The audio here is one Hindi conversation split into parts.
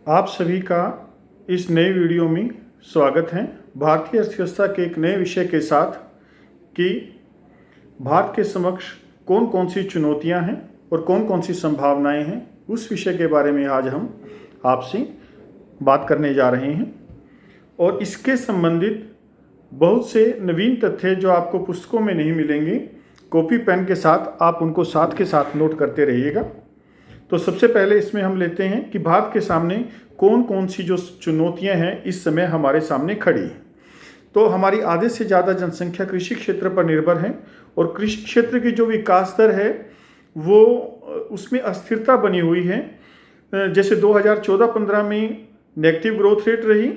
आप सभी का इस नए वीडियो में स्वागत है। भारतीय अर्थव्यवस्था के एक नए विषय के साथ कि भारत के समक्ष कौन कौन सी चुनौतियां हैं और कौन कौन सी संभावनाएं हैं, उस विषय के बारे में आज हम आपसे बात करने जा रहे हैं। और इसके संबंधित बहुत से नवीन तथ्य जो आपको पुस्तकों में नहीं मिलेंगे, कॉपी पेन के साथ आप उनको साथ के साथ नोट करते रहिएगा। तो सबसे पहले इसमें हम लेते हैं कि भारत के सामने कौन कौन सी जो चुनौतियां हैं इस समय हमारे सामने खड़ी हैं। तो हमारी आधे से ज़्यादा जनसंख्या कृषि क्षेत्र पर निर्भर है और कृषि क्षेत्र की जो विकास दर है वो उसमें अस्थिरता बनी हुई है। जैसे 2014-15 में नेगेटिव ग्रोथ रेट रही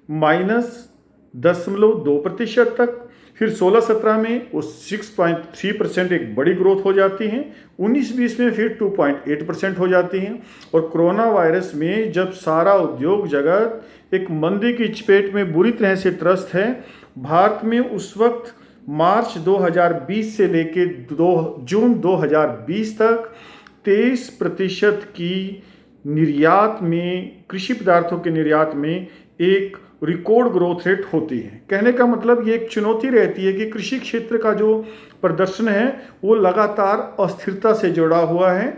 -0.2% तक, फिर 16-17 में वो 6.3% एक बड़ी ग्रोथ हो जाती है, 19-20 में फिर 2.8% हो जाती हैं। और कोरोना वायरस में जब सारा उद्योग जगत एक मंदी की चपेट में बुरी तरह से त्रस्त है, भारत में उस वक्त मार्च 2020 से लेकर जून 2020 तक 23% की निर्यात में, कृषि पदार्थों के निर्यात में एक रिकॉर्ड ग्रोथ रेट होती है। कहने का मतलब ये एक चुनौती रहती है कि कृषि क्षेत्र का जो प्रदर्शन है वो लगातार अस्थिरता से जुड़ा हुआ है।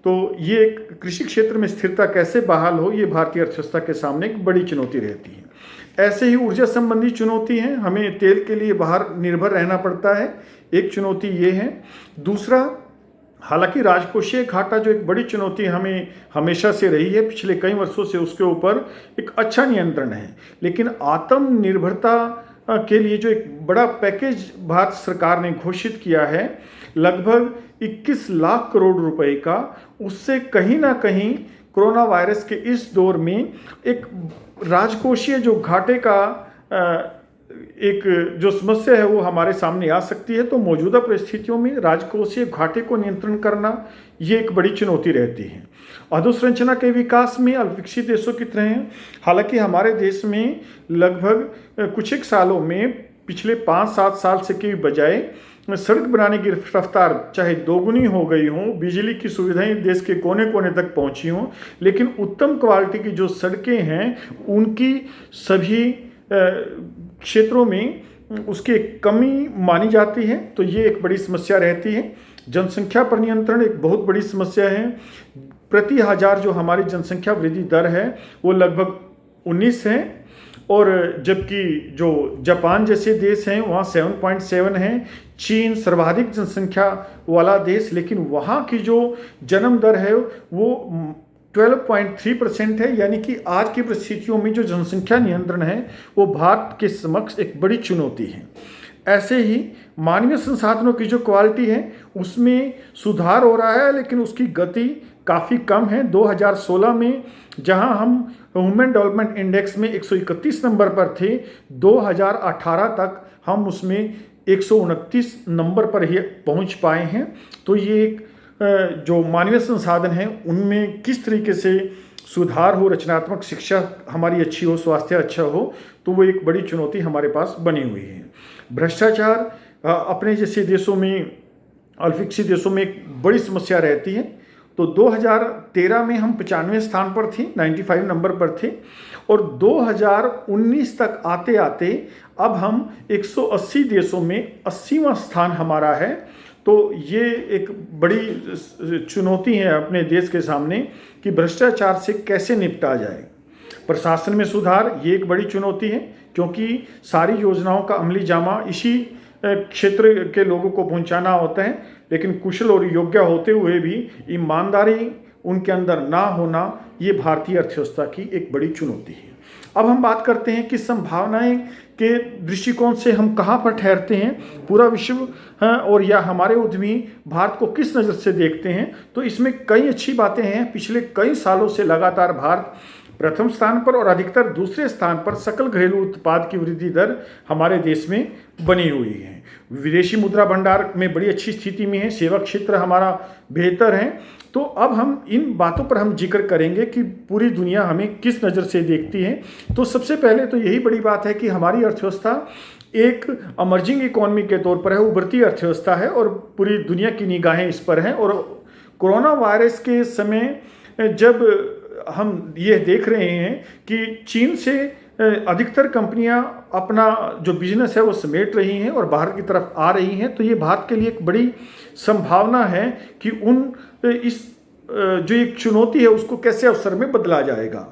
तो ये कृषि क्षेत्र में स्थिरता कैसे बहाल हो, ये भारतीय अर्थव्यवस्था के सामने एक बड़ी चुनौती रहती है। ऐसे ही ऊर्जा संबंधी चुनौती है, हमें तेल के लिए बाहर निर्भर रहना पड़ता है, एक चुनौती ये है। दूसरा, हालांकि राजकोषीय घाटा जो एक बड़ी चुनौती हमें हमेशा से रही है, पिछले कई वर्षों से उसके ऊपर एक अच्छा नियंत्रण है, लेकिन आत्मनिर्भरता के लिए जो एक बड़ा पैकेज भारत सरकार ने घोषित किया है, लगभग 21 लाख करोड़ रुपए का, उससे कहीं ना कहीं कोरोना वायरस के इस दौर में एक राजकोषीय जो घाटे का एक जो समस्या है वो हमारे सामने आ सकती है। तो मौजूदा परिस्थितियों में राजकोषीय घाटे को नियंत्रण करना ये एक बड़ी चुनौती रहती है। अधोसंरचना के विकास में अल्पविकसित देशों की तरह है। हालांकि हमारे देश में लगभग कुछ एक सालों में, पिछले 5-7 साल से की बजाय सड़क बनाने की रफ्तार चाहे दोगुनी हो गई हो, बिजली की सुविधाएं देश के कोने कोने तक पहुंची हों, लेकिन उत्तम क्वालिटी की जो सड़कें हैं उनकी सभी क्षेत्रों में उसकी कमी मानी जाती है। तो ये एक बड़ी समस्या रहती है। जनसंख्या पर नियंत्रण एक बहुत बड़ी समस्या है। प्रति हजार जो हमारी जनसंख्या वृद्धि दर है वो लगभग 19 है, और जबकि जो जापान जैसे देश हैं वहाँ 7.7 है। चीन सर्वाधिक जनसंख्या वाला देश, लेकिन वहाँ की जो जन्म दर है वो 12.3% है। यानी कि आज की परिस्थितियों में जो जनसंख्या नियंत्रण है वो भारत के समक्ष एक बड़ी चुनौती है। ऐसे ही मानवीय संसाधनों की जो क्वालिटी है उसमें सुधार हो रहा है, लेकिन उसकी गति काफ़ी कम है। 2016 में जहां हम ह्यूमन डेवलपमेंट इंडेक्स में 131 नंबर पर थे, 2018 तक हम उसमें 129 नंबर पर ही पहुंच पाए हैं। तो ये एक जो मानवीय संसाधन हैं उनमें किस तरीके से सुधार हो, रचनात्मक शिक्षा हमारी अच्छी हो, स्वास्थ्य अच्छा हो, तो वो एक बड़ी चुनौती हमारे पास बनी हुई है। भ्रष्टाचार अपने जैसे देशों में, अल्पविकसित देशों में एक बड़ी समस्या रहती है। तो 2013 में हम 95 स्थान पर थे, 95 नंबर पर थे, और 2019 तक आते आते अब हम 180 देशों में 80वां स्थान हमारा है। तो ये एक बड़ी चुनौती है अपने देश के सामने कि भ्रष्टाचार से कैसे निपटा जाए। प्रशासन में सुधार ये एक बड़ी चुनौती है, क्योंकि सारी योजनाओं का अमली जामा इसी क्षेत्र के लोगों को पहुंचाना होता है, लेकिन कुशल और योग्य होते हुए भी ईमानदारी उनके अंदर ना होना ये भारतीय अर्थव्यवस्था की एक बड़ी चुनौती है। अब हम बात करते हैं कि संभावनाएं के दृष्टिकोण से हम कहाँ पर ठहरते हैं, पूरा विश्व और या हमारे उद्यमी भारत को किस नज़र से देखते हैं। तो इसमें कई अच्छी बातें हैं। पिछले कई सालों से लगातार भारत प्रथम स्थान पर और अधिकतर दूसरे स्थान पर सकल घरेलू उत्पाद की वृद्धि दर हमारे देश में बनी हुई है। विदेशी मुद्रा भंडार में बड़ी अच्छी स्थिति में है। सेवा क्षेत्र हमारा बेहतर है। तो अब हम इन बातों पर हम जिक्र करेंगे कि पूरी दुनिया हमें किस नज़र से देखती है। तो सबसे पहले तो यही बड़ी बात है कि हमारी अर्थव्यवस्था एक अमर्जिंग इकोनॉमी के तौर पर है, उभरती अर्थव्यवस्था है, और पूरी दुनिया की निगाहें इस पर हैं। और कोरोना वायरस के समय जब हम ये देख रहे हैं कि चीन से अधिकतर कंपनियां अपना जो बिजनेस है वो समेट रही हैं और बाहर की तरफ आ रही हैं। तो ये भारत के लिए एक बड़ी संभावना है कि इस जो एक चुनौती है उसको कैसे अवसर में बदला जाएगा।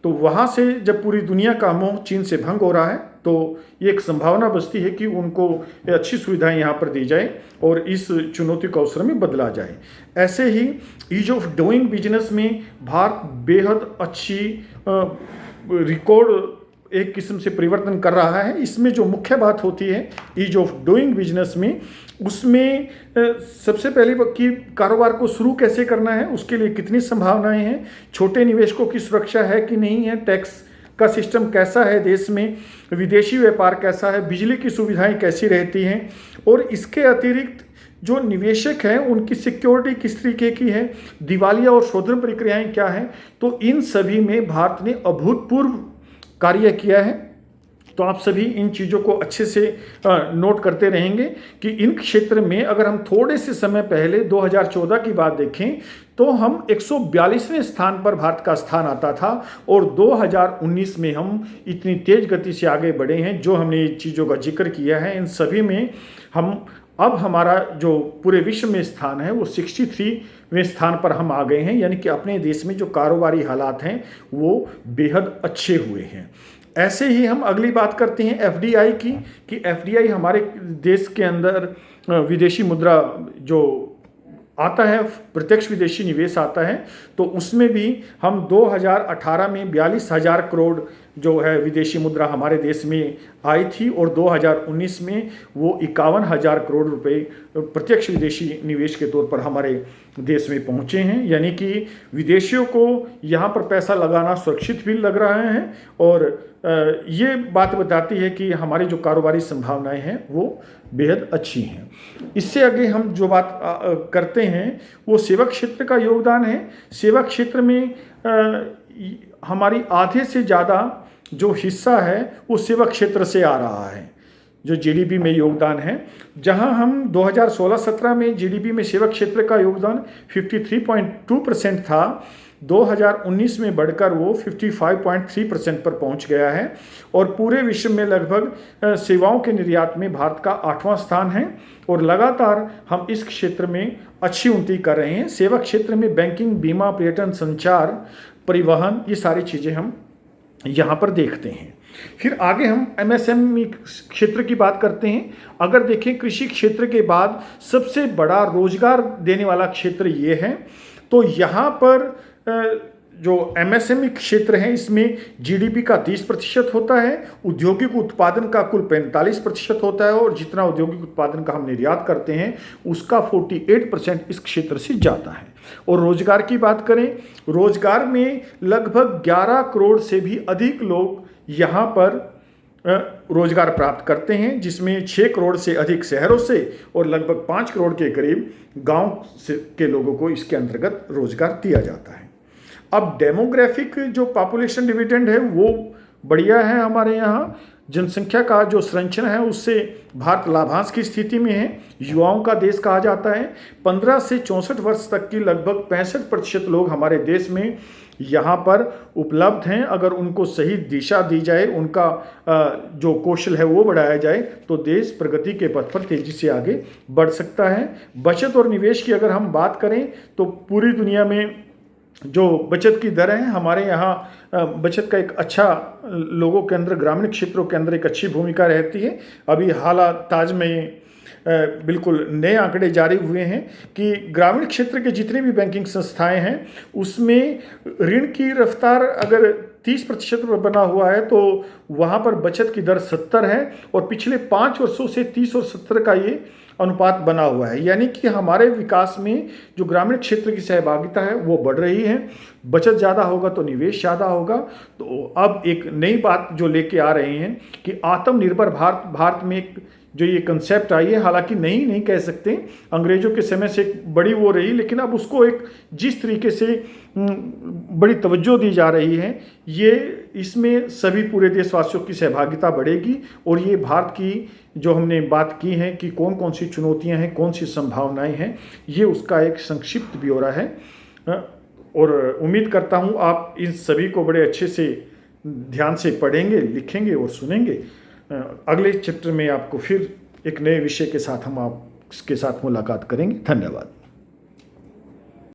तो वहाँ से जब पूरी दुनिया का मोह चीन से भंग हो रहा है तो ये एक संभावना बचती है कि उनको अच्छी सुविधाएं यहाँ पर दी जाए और इस चुनौती को अवसर में बदला जाए। ऐसे ही ईज ऑफ डूइंग बिजनेस में भारत बेहद अच्छी रिकॉर्ड एक किस्म से परिवर्तन कर रहा है। इसमें जो मुख्य बात होती है ईज ऑफ डूइंग बिजनेस में, उसमें सबसे पहले कि कारोबार को शुरू कैसे करना है, उसके लिए कितनी संभावनाएं हैं, छोटे निवेशकों की सुरक्षा है कि नहीं है, टैक्स का सिस्टम कैसा है देश में, विदेशी व्यापार कैसा है, बिजली की सुविधाएं कैसी रहती हैं, और इसके अतिरिक्त जो निवेशक हैं उनकी सिक्योरिटी किस तरीके की है, दिवालिया और शोधन प्रक्रियाएं क्या हैं। तो इन सभी में भारत ने अभूतपूर्व कार्य किया है। तो आप सभी इन चीज़ों को अच्छे से नोट करते रहेंगे कि इन क्षेत्र में अगर हम थोड़े से समय पहले 2014 की बात देखें तो हम 142वें स्थान पर भारत का स्थान आता था और 2019 में हम इतनी तेज गति से आगे बढ़े हैं। जो हमने ये चीज़ों का जिक्र किया है इन सभी में अब हमारा जो पूरे विश्व में स्थान है वो 63वें स्थान पर हम आ गए हैं। यानी कि अपने देश में जो कारोबारी हालात हैं वो बेहद अच्छे हुए हैं। ऐसे ही हम अगली बात करते हैं एफडीआई की, कि एफडीआई हमारे देश के अंदर विदेशी मुद्रा जो आता है, प्रत्यक्ष विदेशी निवेश आता है, तो उसमें भी हम 2018 में 42,000 करोड़ जो है विदेशी मुद्रा हमारे देश में आई थी और 2019 में वो 51,000 करोड़ रुपए प्रत्यक्ष विदेशी निवेश के तौर पर हमारे देश में पहुंचे हैं। यानी कि विदेशियों को यहाँ पर पैसा लगाना सुरक्षित भी लग रहा है और ये बात बताती है कि हमारी जो कारोबारी संभावनाएं हैं वो बेहद अच्छी हैं। इससे आगे हम जो बात करते हैं वो सेवा क्षेत्र का योगदान है। सेवा क्षेत्र में हमारी आधे से ज़्यादा जो हिस्सा है वो सेवा क्षेत्र से आ रहा है, जो जीडीपी में योगदान है। जहां हम 2016-17 में जीडीपी में सेवा क्षेत्र का योगदान 53.2% था, 2019 में बढ़कर वो 55.3% पर पहुंच गया है और पूरे विश्व में लगभग सेवाओं के निर्यात में भारत का 8वां स्थान है और लगातार हम इस क्षेत्र में अच्छी उन्नति कर रहे हैं। सेवा क्षेत्र में बैंकिंग, बीमा, पर्यटन, संचार, परिवहन, ये सारी चीज़ें हम यहाँ पर देखते हैं। फिर आगे हम एमएसएमई क्षेत्र की बात करते हैं। अगर देखें कृषि क्षेत्र के बाद सबसे बड़ा रोजगार देने वाला क्षेत्र ये है, तो यहाँ पर जो एमएसएमई क्षेत्र है इसमें जीडीपी का 30% होता है, औद्योगिक उत्पादन का कुल 45% होता है और जितना औद्योगिक उत्पादन का हम निर्यात करते हैं उसका 48% इस क्षेत्र से जाता है। और रोजगार की बात करें, रोजगार में लगभग 11 करोड़ से भी अधिक लोग यहाँ पर रोजगार प्राप्त करते हैं, जिसमें 6 करोड़ से अधिक शहरों से और लगभग 5 करोड़ के करीब गांव से के लोगों को इसके अंतर्गत रोजगार दिया जाता है। अब डेमोग्राफिक जो पॉपुलेशन डिविडेंड है वो बढ़िया है। हमारे यहाँ जनसंख्या का जो संरचना है उससे भारत लाभांश की स्थिति में है। युवाओं का देश कहा जाता है। 15 से 64 वर्ष तक की लगभग 65% लोग हमारे देश में यहाँ पर उपलब्ध हैं। अगर उनको सही दिशा दी जाए, उनका जो कौशल है वो बढ़ाया जाए तो देश प्रगति के पथ पर तेजी से आगे बढ़ सकता है। बचत और निवेश की अगर हम बात करें तो पूरी दुनिया में जो बचत की दर है, हमारे यहाँ बचत का एक अच्छा लोगों के अंदर, ग्रामीण क्षेत्रों के अंदर एक अच्छी भूमिका रहती है। अभी ताज में बिल्कुल नए आंकड़े जारी हुए हैं कि ग्रामीण क्षेत्र के जितने भी बैंकिंग संस्थाएं हैं उसमें ऋण की रफ्तार अगर 30% पर बना हुआ है तो वहाँ पर बचत की दर 70 है और पिछले 5 वर्षों से 30 और 70 का ये अनुपात बना हुआ है। यानी कि हमारे विकास में जो ग्रामीण क्षेत्र की सहभागिता है वो बढ़ रही है। बचत ज़्यादा होगा तो निवेश ज़्यादा होगा। तो अब एक नई बात जो लेके आ रहे हैं कि आत्मनिर्भर भारत में एक जो ये कंसेप्ट आई है, हालांकि नहीं कह सकते, अंग्रेजों के समय से बड़ी वो रही, लेकिन अब उसको एक जिस तरीके से बड़ी तवज्जो दी जा रही है, ये इसमें सभी पूरे देशवासियों की सहभागिता बढ़ेगी और ये भारत की जो हमने बात की है कि कौन कौन सी चुनौतियां हैं, कौन सी संभावनाएं हैं, ये उसका एक संक्षिप्त ब्यौरा है। और उम्मीद करता हूँ आप इन सभी को बड़े अच्छे से ध्यान से पढ़ेंगे, लिखेंगे और सुनेंगे। अगले चैप्टर में आपको फिर एक नए विषय के साथ हम आपके साथ मुलाकात करेंगे। धन्यवाद।